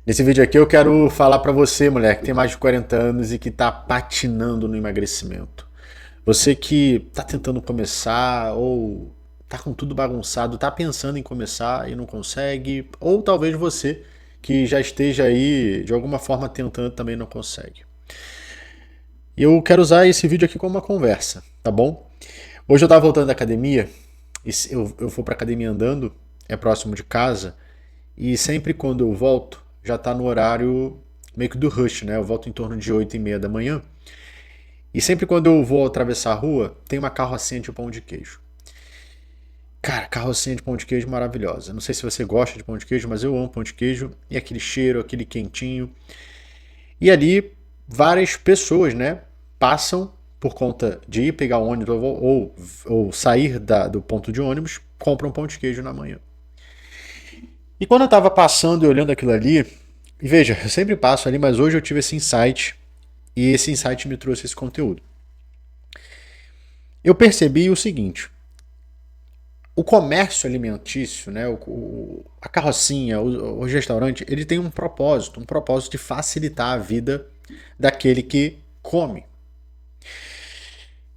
Nesse vídeo aqui eu quero falar pra você, mulher, que tem mais de 40 anos e que tá patinando no emagrecimento. Você que tá tentando começar ou tá com tudo bagunçado, tá pensando em começar e não consegue, ou talvez você que já esteja aí de alguma forma tentando também não consegue. E eu quero usar esse vídeo aqui como uma conversa, tá bom? Hoje eu tava voltando da academia, e eu vou pra academia andando, é próximo de casa, e sempre quando eu volto, já tá no horário meio que do rush, né? Eu volto em torno de 8h30 da manhã. E sempre quando eu vou atravessar a rua, tem uma carrocinha de pão de queijo. Cara, carrocinha de pão de queijo maravilhosa. Não sei se você gosta de pão de queijo, mas eu amo pão de queijo. E aquele cheiro, aquele quentinho. E ali, várias pessoas, né, passam por conta de ir pegar o ônibus ou sair do ponto de ônibus, compram pão de queijo na manhã. E quando eu estava passando e olhando aquilo ali, e veja, eu sempre passo ali, mas hoje eu tive esse insight e esse insight me trouxe esse conteúdo. Eu percebi o seguinte: o comércio alimentício, né, a carrocinha, o restaurante, ele tem um propósito de facilitar a vida daquele que come.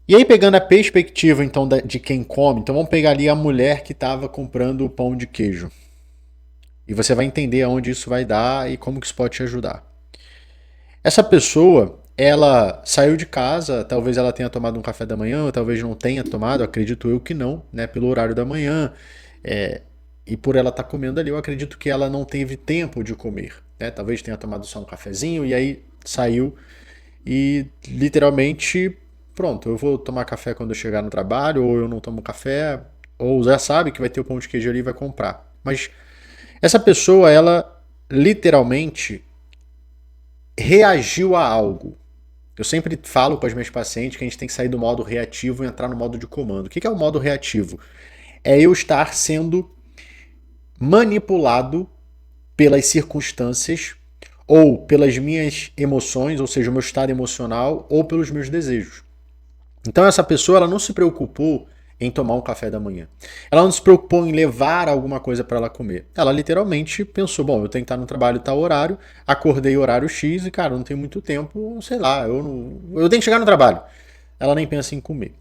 E aí, pegando a perspectiva então de quem come, então vamos pegar ali a mulher que estava comprando o pão de queijo. E você vai entender aonde isso vai dar e como que isso pode te ajudar. Essa pessoa, ela saiu de casa, talvez ela tenha tomado um café da manhã, ou talvez não tenha tomado, acredito eu que não, né, pelo horário da manhã, e por ela estar comendo ali, eu acredito que ela não teve tempo de comer, né, talvez tenha tomado só um cafezinho e aí saiu e literalmente, pronto, eu vou tomar café quando eu chegar no trabalho, ou eu não tomo café, ou já sabe que vai ter o pão de queijo ali e vai comprar. Mas essa pessoa, ela literalmente reagiu a algo. Eu sempre falo com as minhas pacientes que a gente tem que sair do modo reativo e entrar no modo de comando. O que é o modo reativo? É eu estar sendo manipulado pelas circunstâncias ou pelas minhas emoções, ou seja, o meu estado emocional, ou pelos meus desejos. Então essa pessoa, ela não se preocupou em tomar um café da manhã. Ela não se preocupou em levar alguma coisa para ela comer. Ela literalmente pensou, bom, eu tenho que estar no trabalho tal horário, acordei horário X e, cara, não tenho muito tempo, sei lá, eu tenho que chegar no trabalho. Ela nem pensa em comer.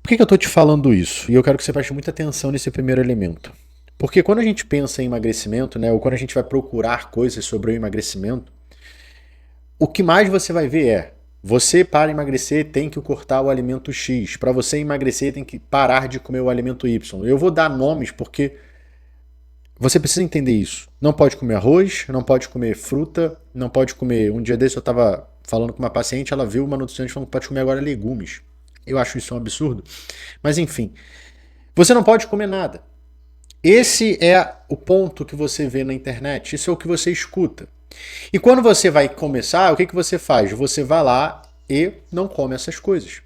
Por que eu estou te falando isso? E eu quero que você preste muita atenção nesse primeiro elemento. Porque quando a gente pensa em emagrecimento, né, ou quando a gente vai procurar coisas sobre o emagrecimento, o que mais você vai ver é: você, para emagrecer, tem que cortar o alimento X. Para você emagrecer, tem que parar de comer o alimento Y. Eu vou dar nomes porque você precisa entender isso. Não pode comer arroz, não pode comer fruta, não pode comer... Um dia desse eu estava falando com uma paciente, ela viu uma nutricionista falando que pode comer agora legumes. Eu acho isso um absurdo. Mas enfim, você não pode comer nada. Esse é o ponto que você vê na internet. Isso é o que você escuta. E quando você vai começar, o que você faz? Você vai lá e não come essas coisas.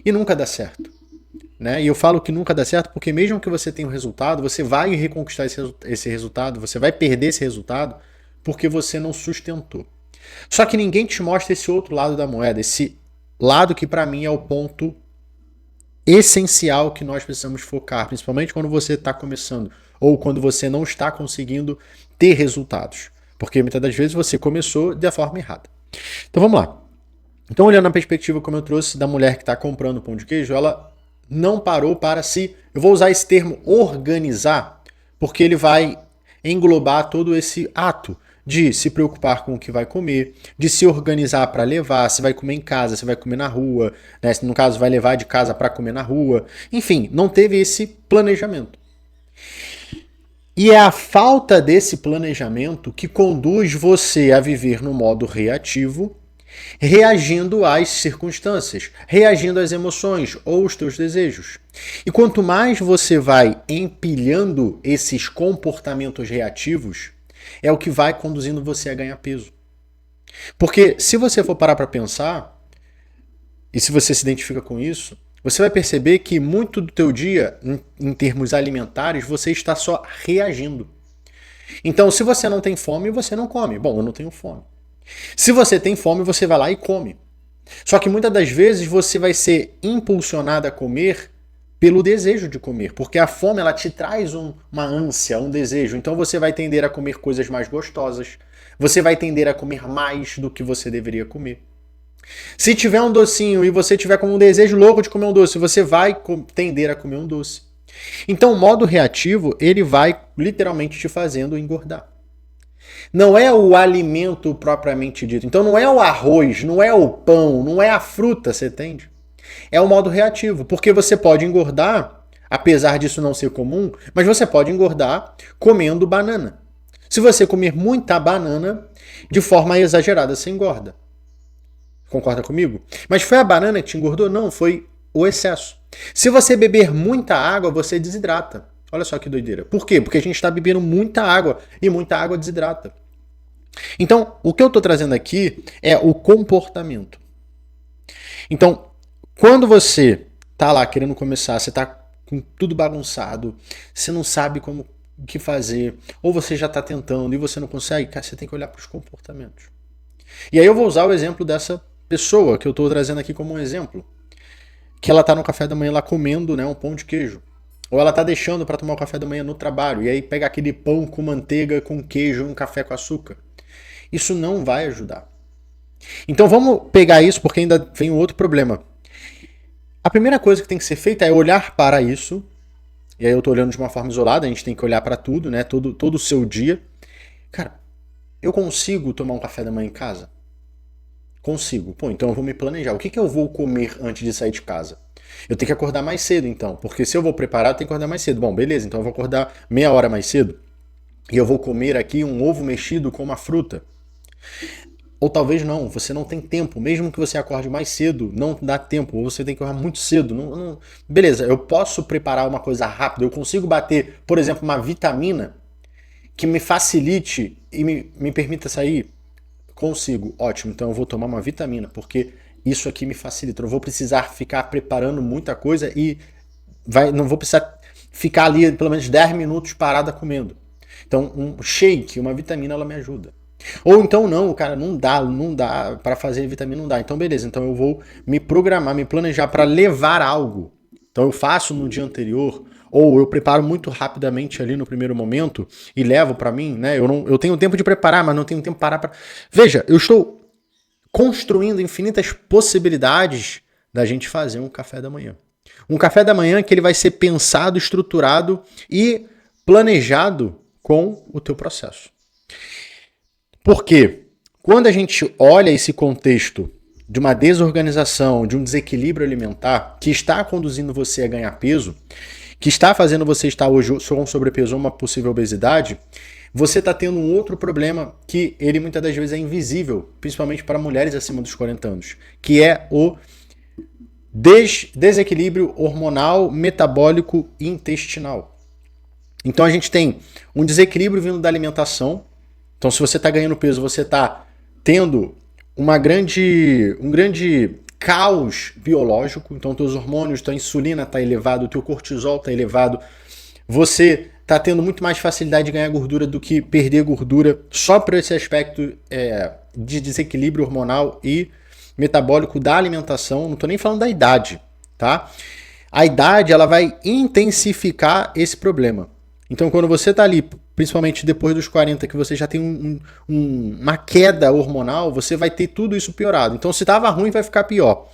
E nunca dá certo. Né? E eu falo que nunca dá certo porque mesmo que você tenha um resultado, você vai reconquistar esse resultado, você vai perder esse resultado porque você não sustentou. Só que ninguém te mostra esse outro lado da moeda, esse lado que para mim é o ponto essencial que nós precisamos focar, principalmente quando você está começando ou quando você não está conseguindo ter resultados. Porque muitas das vezes você começou da forma errada. Então vamos lá. Então, olhando na perspectiva, como eu trouxe, da mulher que está comprando pão de queijo, ela não parou para se... Eu vou usar esse termo organizar, porque ele vai englobar todo esse ato de se preocupar com o que vai comer, de se organizar para levar, se vai comer em casa, se vai comer na rua, né? Se no caso vai levar de casa para comer na rua. Enfim, não teve esse planejamento. E é a falta desse planejamento que conduz você a viver no modo reativo, reagindo às circunstâncias, reagindo às emoções ou aos teus desejos. E quanto mais você vai empilhando esses comportamentos reativos, é o que vai conduzindo você a ganhar peso. Porque se você for parar para pensar, e se você se identifica com isso, você vai perceber que muito do teu dia, em termos alimentares, você está só reagindo. Então, se você não tem fome, você não come. Bom, eu não tenho fome. Se você tem fome, você vai lá e come. Só que muitas das vezes você vai ser impulsionado a comer pelo desejo de comer, porque a fome ela te traz uma ânsia, um desejo. Então você vai tender a comer coisas mais gostosas, você vai tender a comer mais do que você deveria comer. Se tiver um docinho e você tiver com um desejo louco de comer um doce, você vai tender a comer um doce. Então o modo reativo, ele vai literalmente te fazendo engordar. Não é o alimento propriamente dito. Então não é o arroz, não é o pão, não é a fruta, você entende? É o modo reativo, porque você pode engordar, apesar disso não ser comum, mas você pode engordar comendo banana. Se você comer muita banana, de forma exagerada, você engorda. Concorda comigo? Mas foi a banana que te engordou? Não, foi o excesso. Se você beber muita água, você desidrata. Olha só que doideira. Por quê? Porque a gente está bebendo muita água e muita água desidrata. Então, o que eu estou trazendo aqui é o comportamento. Então, quando você tá lá querendo começar, você tá com tudo bagunçado, você não sabe como o que fazer, ou você já tá tentando e você não consegue, cara, você tem que olhar para os comportamentos. E aí eu vou usar o exemplo dessa pessoa que eu estou trazendo aqui como um exemplo, que ela tá no café da manhã lá comendo, né, um pão de queijo. Ou ela tá deixando para tomar o café da manhã no trabalho, e aí pega aquele pão com manteiga, com queijo, um café com açúcar. Isso não vai ajudar. Então vamos pegar isso porque ainda vem um outro problema. A primeira coisa que tem que ser feita é olhar para isso. E aí eu tô olhando de uma forma isolada, a gente tem que olhar para tudo, né? Todo o seu dia. Cara, eu consigo tomar um café da manhã em casa? Consigo. Pô, então eu vou me planejar. O que eu vou comer antes de sair de casa? Eu tenho que acordar mais cedo, então. Porque se eu vou preparar, eu tenho que acordar mais cedo. Bom, beleza, então eu vou acordar meia hora mais cedo. E eu vou comer aqui um ovo mexido com uma fruta. Ou talvez não, você não tem tempo. Mesmo que você acorde mais cedo, não dá tempo. Ou você tem que acordar muito cedo. Beleza, eu posso preparar uma coisa rápida. Eu consigo bater, por exemplo, uma vitamina que me facilite e me permita sair. Consigo, ótimo. Então eu vou tomar uma vitamina, porque isso aqui me facilita. Eu não vou precisar ficar preparando muita coisa e não vou precisar ficar ali pelo menos 10 minutos parada comendo. Então um shake, uma vitamina, ela me ajuda. Ou então não, cara, não dá para fazer vitamina, não dá. Então beleza, então eu vou me programar, me planejar para levar algo. Então eu faço no dia anterior, ou eu preparo muito rapidamente ali no primeiro momento e levo para mim, né? Eu tenho tempo de preparar, mas não tenho tempo para Veja, eu estou construindo infinitas possibilidades da gente fazer um café da manhã. Um café da manhã que ele vai ser pensado, estruturado e planejado com o teu processo. Porque quando a gente olha esse contexto de uma desorganização, de um desequilíbrio alimentar que está conduzindo você a ganhar peso, que está fazendo você estar hoje com sobrepeso ou uma possível obesidade, você está tendo um outro problema que ele muitas das vezes é invisível, principalmente para mulheres acima dos 40 anos, que é o desequilíbrio hormonal, metabólico e intestinal. Então a gente tem um desequilíbrio vindo da alimentação. Então, se você está ganhando peso, você está tendo um grande caos biológico. Então, teus hormônios, tua insulina está elevado, teu cortisol está elevado. Você está tendo muito mais facilidade de ganhar gordura do que perder gordura só por esse aspecto de desequilíbrio hormonal e metabólico da alimentação. Não estou nem falando da idade, tá? A idade ela vai intensificar esse problema. Então, quando você está ali, principalmente depois dos 40, que você já tem uma queda hormonal, você vai ter tudo isso piorado. Então, se estava ruim, vai ficar pior.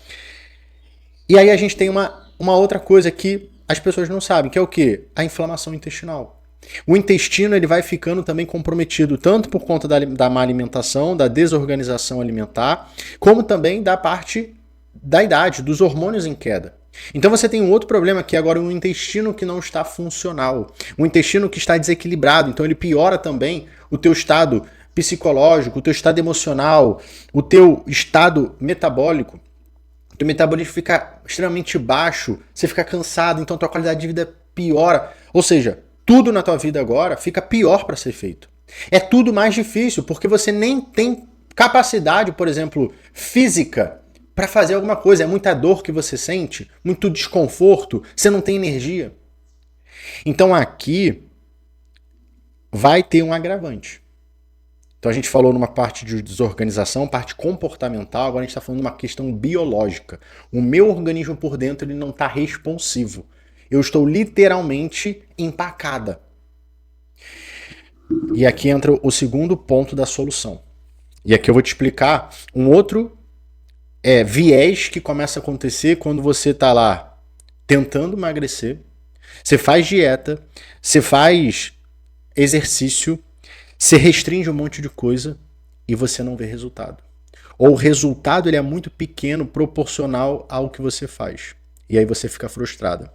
E aí a gente tem uma outra coisa que as pessoas não sabem, que é o quê? A inflamação intestinal. O intestino ele vai ficando também comprometido, tanto por conta da má alimentação, da desorganização alimentar, como também da parte da idade, dos hormônios em queda. Então você tem um outro problema que é agora um intestino que não está funcional, um intestino que está desequilibrado, então ele piora também o teu estado psicológico, o teu estado emocional, o teu estado metabólico. O teu metabolismo fica extremamente baixo, você fica cansado, então tua qualidade de vida piora. Ou seja, tudo na tua vida agora fica pior para ser feito. É tudo mais difícil, porque você nem tem capacidade, por exemplo, física para fazer alguma coisa. É muita dor que você sente, muito desconforto, você não tem energia. Então aqui vai ter um agravante. Então a gente falou numa parte de desorganização, parte comportamental, agora a gente está falando de uma questão biológica. O meu organismo por dentro ele não está responsivo. Eu estou literalmente empacada. E aqui entra o segundo ponto da solução. E aqui eu vou te explicar um outro viés que começa a acontecer quando você está lá tentando emagrecer, você faz dieta, você faz exercício, você restringe um monte de coisa e você não vê resultado. Ou o resultado ele é muito pequeno proporcional ao que você faz. E aí você fica frustrado.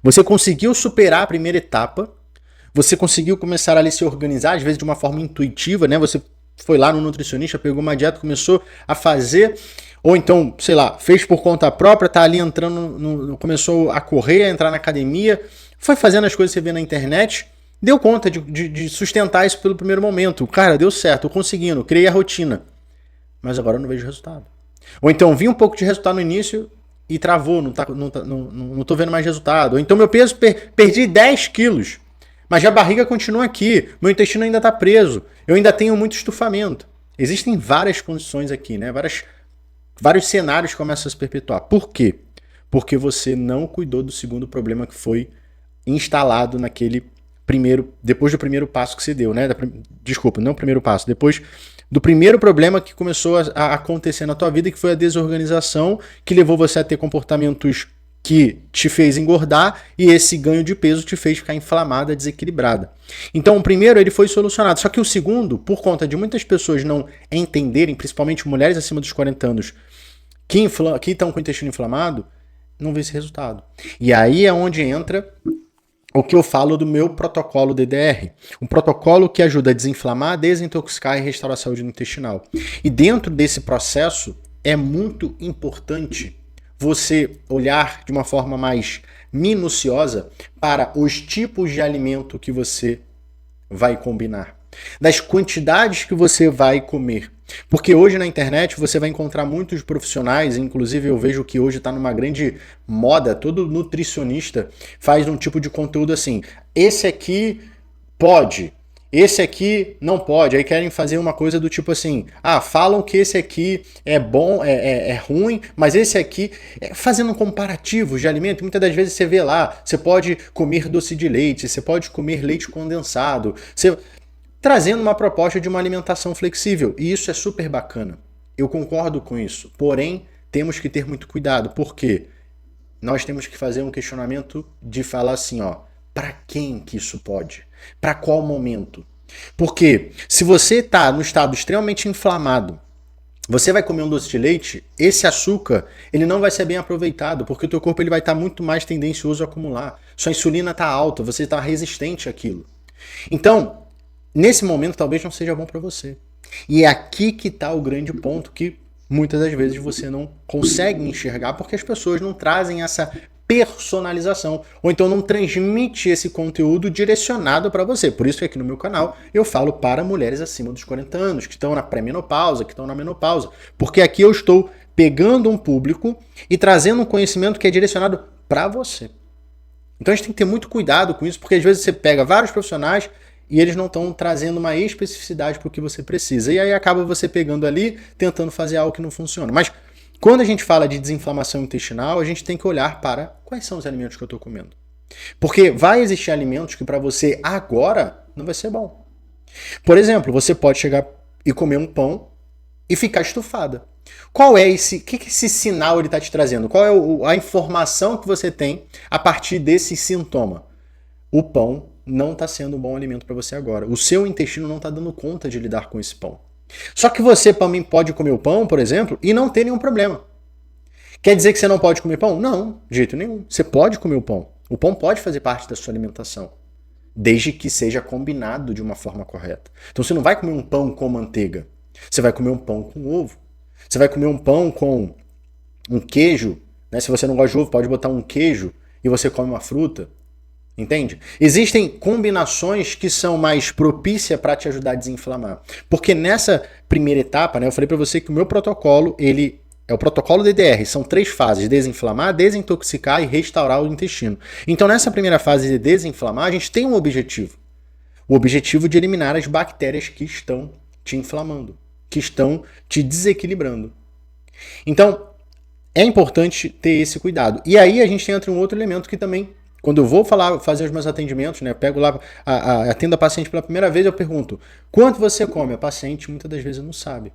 Você conseguiu superar a primeira etapa, você conseguiu começar ali a se organizar, às vezes de uma forma intuitiva, né? Você foi lá no nutricionista, pegou uma dieta, começou a fazer, ou então, sei lá, fez por conta própria, tá ali entrando, começou a correr, a entrar na academia, foi fazendo as coisas que você vê na internet, deu conta de sustentar isso pelo primeiro momento. Cara, deu certo, tô conseguindo, criei a rotina. Mas agora eu não vejo resultado. Ou então vi um pouco de resultado no início e travou, não tô vendo mais resultado. Ou então meu peso, perdi 10 quilos, mas a barriga continua aqui, meu intestino ainda está preso, eu ainda tenho muito estufamento. Existem várias condições aqui, né? Vários cenários que começam a se perpetuar. Por quê? Porque você não cuidou do segundo problema que foi instalado naquele depois do primeiro passo que você deu, né? Desculpa, não o primeiro passo, depois do primeiro problema que começou a acontecer na tua vida, que foi a desorganização, que levou você a ter comportamentos que te fez engordar e esse ganho de peso te fez ficar inflamada, desequilibrada. Então o primeiro ele foi solucionado, só que o segundo, por conta de muitas pessoas não entenderem, principalmente mulheres acima dos 40 anos, que estão com o intestino inflamado, não vê esse resultado. E aí é onde entra o que eu falo do meu protocolo DDR. Um protocolo que ajuda a desinflamar, desintoxicar e restaurar a saúde intestinal. E dentro desse processo é muito importante você olhar de uma forma mais minuciosa para os tipos de alimento que você vai combinar, das quantidades que você vai comer. Porque hoje na internet você vai encontrar muitos profissionais, inclusive eu vejo que hoje está numa grande moda, todo nutricionista faz um tipo de conteúdo assim, esse aqui pode, esse aqui não pode, aí querem fazer uma coisa do tipo assim, falam que esse aqui é bom, é ruim, mas esse aqui, fazendo um comparativo de alimento, muitas das vezes você vê lá, você pode comer doce de leite, você pode comer leite condensado, trazendo uma proposta de uma alimentação flexível, e isso é super bacana, eu concordo com isso, porém temos que ter muito cuidado, porque nós temos que fazer um questionamento de falar assim, para quem que isso pode? Para qual momento? Porque se você está no estado extremamente inflamado, você vai comer um doce de leite, esse açúcar ele não vai ser bem aproveitado, porque o teu corpo ele vai estar muito mais tendencioso a acumular. Sua insulina está alta, você está resistente àquilo. Então, nesse momento talvez não seja bom para você. E é aqui que está o grande ponto que muitas das vezes você não consegue enxergar porque as pessoas não trazem essa personalização, ou então não transmite esse conteúdo direcionado para você. Por isso que aqui no meu canal eu falo para mulheres acima dos 40 anos, que estão na pré-menopausa, que estão na menopausa, porque aqui eu estou pegando um público e trazendo um conhecimento que é direcionado para você. Então a gente tem que ter muito cuidado com isso, porque às vezes você pega vários profissionais e eles não estão trazendo uma especificidade para o que você precisa. E aí acaba você pegando ali, tentando fazer algo que não funciona. Mas quando a gente fala de desinflamação intestinal, a gente tem que olhar para quais são os alimentos que eu estou comendo. Porque vai existir alimentos que para você agora não vai ser bom. Por exemplo, você pode chegar e comer um pão e ficar estufada. Qual é esse, que esse sinal ele está te trazendo? Qual é a informação que você tem a partir desse sintoma? O pão não está sendo um bom alimento para você agora. O seu intestino não está dando conta de lidar com esse pão. Só que você também pode comer o pão, por exemplo, e não ter nenhum problema. Quer dizer que você não pode comer pão? Não, de jeito nenhum. Você pode comer o pão. O pão pode fazer parte da sua alimentação, desde que seja combinado de uma forma correta. Então você não vai comer um pão com manteiga. Você vai comer um pão com ovo. Você vai comer um pão com um queijo. Né? Se você não gosta de ovo, pode botar um queijo e você come uma fruta. Entende? Existem combinações que são mais propícias para te ajudar a desinflamar. Porque nessa primeira etapa, né, eu falei para você que o meu protocolo, ele é o protocolo DDR, são 3 fases: desinflamar, desintoxicar e restaurar o intestino. Então nessa primeira fase de desinflamar, a gente tem um objetivo. O objetivo de eliminar as bactérias que estão te inflamando, que estão te desequilibrando. Então, é importante ter esse cuidado. E aí a gente entra em um outro elemento que também, quando eu vou fazer os meus atendimentos, né, eu pego lá, atendo a paciente pela primeira vez, eu pergunto, quanto você come? A paciente muitas das vezes não sabe.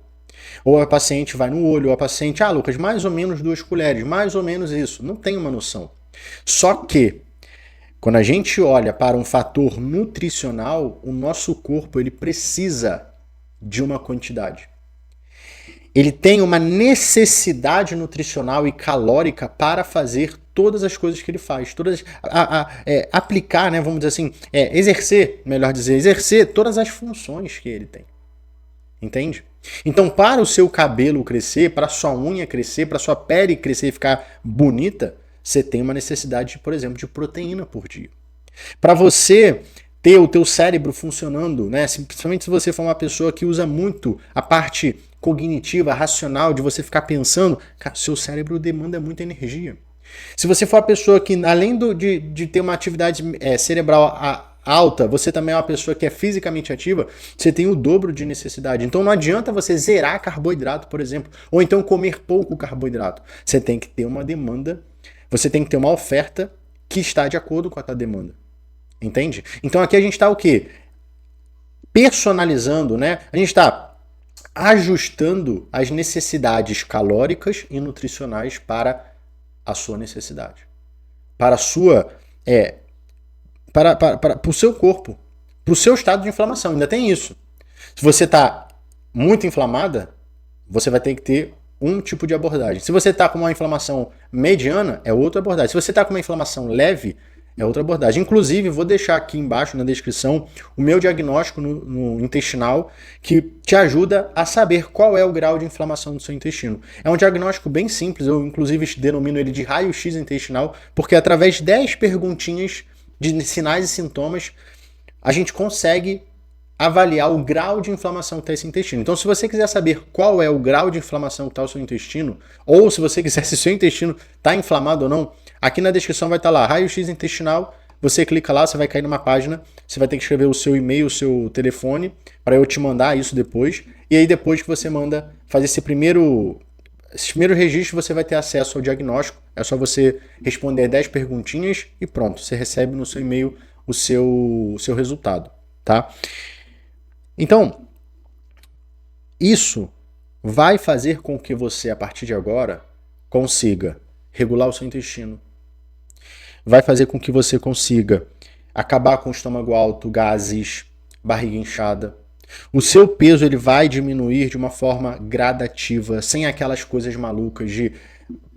Ou a paciente vai no olho, ou a paciente, Lucas, mais ou menos 2 colheres, mais ou menos isso. Não tem uma noção. Só que, quando a gente olha para um fator nutricional, o nosso corpo ele precisa de uma quantidade. Ele tem uma necessidade nutricional e calórica para fazer todas as coisas que ele faz, aplicar, né, vamos dizer assim, exercer todas as funções que ele tem. Entende? Então, para o seu cabelo crescer, para a sua unha crescer, para a sua pele crescer e ficar bonita, você tem uma necessidade, por exemplo, de proteína por dia. Para você ter o teu cérebro funcionando, né, principalmente se você for uma pessoa que usa muito a parte cognitiva, racional, de você ficar pensando, cara, seu cérebro demanda muita energia. Se você for uma pessoa que, além de ter uma atividade cerebral alta, você também é uma pessoa que é fisicamente ativa, você tem o dobro de necessidade. Então não adianta você zerar carboidrato, por exemplo, ou então comer pouco carboidrato. Você tem que ter uma demanda, você tem que ter uma oferta que está de acordo com a tua demanda. Entende? Então aqui a gente está o quê? Personalizando, né? A gente está ajustando as necessidades calóricas e nutricionais para a sua necessidade. Para a sua... para o seu corpo, para o seu estado de inflamação. Ainda tem isso. Se você está muito inflamada, você vai ter que ter um tipo de abordagem. Se você está com uma inflamação mediana, é outra abordagem. Se você está com uma inflamação leve, é outra abordagem. Inclusive, vou deixar aqui embaixo na descrição o meu diagnóstico no intestinal, que te ajuda a saber qual é o grau de inflamação do seu intestino. É um diagnóstico bem simples, eu inclusive denomino ele de raio-x intestinal, porque através de 10 perguntinhas de sinais e sintomas, a gente consegue avaliar o grau de inflamação que está esse intestino. Então, se você quiser saber qual é o grau de inflamação que está o seu intestino, ou se você quiser se o seu intestino está inflamado ou não, aqui na descrição vai estar lá, raio-x intestinal, você clica lá, você vai cair numa página, você vai ter que escrever o seu e-mail, o seu telefone, para eu te mandar isso depois, e aí depois que você manda fazer esse primeiro registro, você vai ter acesso ao diagnóstico, é só você responder 10 perguntinhas e pronto, você recebe no seu e-mail o seu resultado, tá? Então, isso vai fazer com que você, a partir de agora, consiga regular o seu intestino. Vai fazer com que você consiga acabar com o estômago alto, gases, barriga inchada. O seu peso ele vai diminuir de uma forma gradativa, sem aquelas coisas malucas de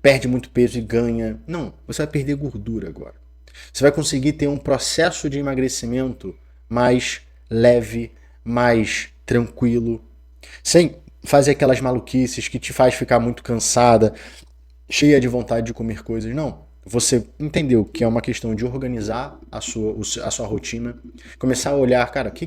perde muito peso e ganha. Não, você vai perder gordura agora. Você vai conseguir ter um processo de emagrecimento mais leve, mais tranquilo, sem fazer aquelas maluquices que te faz ficar muito cansada, cheia de vontade de comer coisas. Não. Você entendeu que é uma questão de organizar a sua rotina, começar a olhar, cara, o que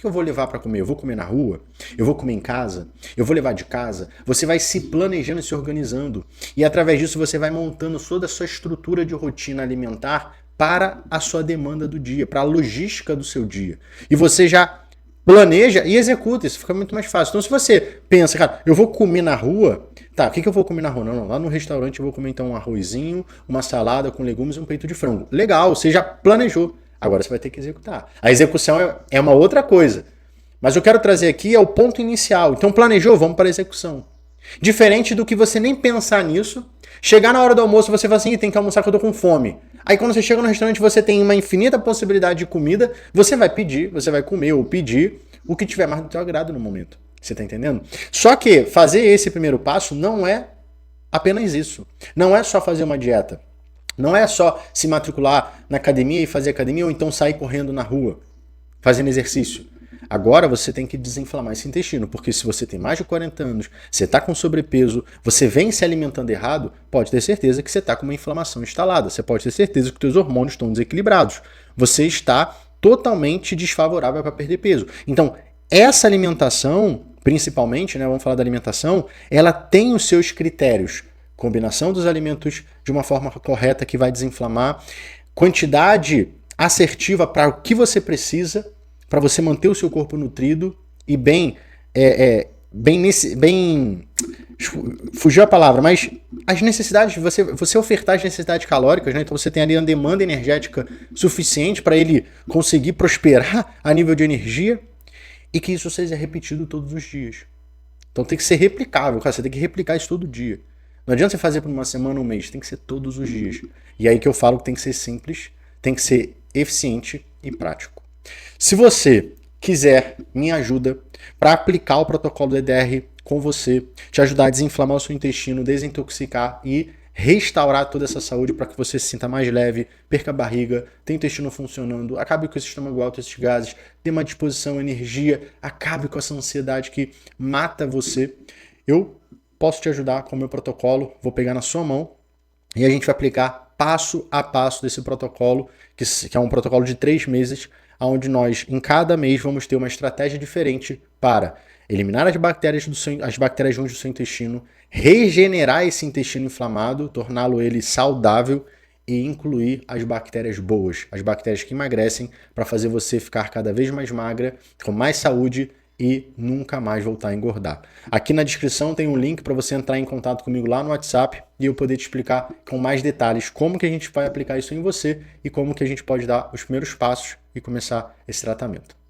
eu vou levar para comer? Eu vou comer na rua? Eu vou comer em casa? Eu vou levar de casa? Você vai se planejando e se organizando. E através disso você vai montando toda a sua estrutura de rotina alimentar para a sua demanda do dia, para a logística do seu dia. E você já planeja e executa, isso fica muito mais fácil. Então se você pensa, cara, eu vou comer na rua, tá, o que eu vou comer na rua? Não, lá no restaurante eu vou comer então um arrozinho, uma salada com legumes e um peito de frango. Legal, você já planejou. Agora você vai ter que executar. A execução é uma outra coisa. Mas eu quero trazer aqui é o ponto inicial. Então planejou, vamos para a execução. Diferente do que você nem pensar nisso, chegar na hora do almoço você fala assim, tem que almoçar que eu tô com fome. Aí quando você chega no restaurante você tem uma infinita possibilidade de comida, você vai pedir, você vai comer ou pedir o que tiver mais do teu agrado no momento. Você tá entendendo? Só que fazer esse primeiro passo não é apenas isso. Não é só fazer uma dieta. Não é só se matricular na academia e fazer academia ou então sair correndo na rua, fazendo exercício. Agora você tem que desinflamar esse intestino, porque se você tem mais de 40 anos, você está com sobrepeso, você vem se alimentando errado, pode ter certeza que você está com uma inflamação instalada, você pode ter certeza que os seus hormônios estão desequilibrados, você está totalmente desfavorável para perder peso. Então, essa alimentação, principalmente, né, vamos falar da alimentação, ela tem os seus critérios. Combinação dos alimentos de uma forma correta que vai desinflamar, quantidade assertiva para o que você precisa, para você manter o seu corpo nutrido e bem fugiu a palavra, mas as necessidades, você ofertar as necessidades calóricas, né? Então você tem ali uma demanda energética suficiente para ele conseguir prosperar a nível de energia e que isso seja repetido todos os dias. Então tem que ser replicável, cara, você tem que replicar isso todo dia. Não adianta você fazer por uma semana ou um mês, tem que ser todos os dias. E aí que eu falo que tem que ser simples, tem que ser eficiente e prático. Se você quiser minha ajuda para aplicar o protocolo DDR com você, te ajudar a desinflamar o seu intestino, desintoxicar e restaurar toda essa saúde para que você se sinta mais leve, perca a barriga, tenha o intestino funcionando, acabe com esse estômago alto, esses gases, dê uma disposição, energia, acabe com essa ansiedade que mata você, eu posso te ajudar com o meu protocolo, vou pegar na sua mão e a gente vai aplicar passo a passo desse protocolo, que é um protocolo de 3 meses, onde nós, em cada mês, vamos ter uma estratégia diferente para eliminar as bactérias ruins do seu intestino, regenerar esse intestino inflamado, torná-lo ele saudável e incluir as bactérias boas, as bactérias que emagrecem, para fazer você ficar cada vez mais magra, com mais saúde e nunca mais voltar a engordar. Aqui na descrição tem um link para você entrar em contato comigo lá no WhatsApp e eu poder te explicar com mais detalhes como que a gente vai aplicar isso em você e como que a gente pode dar os primeiros passos e começar esse tratamento.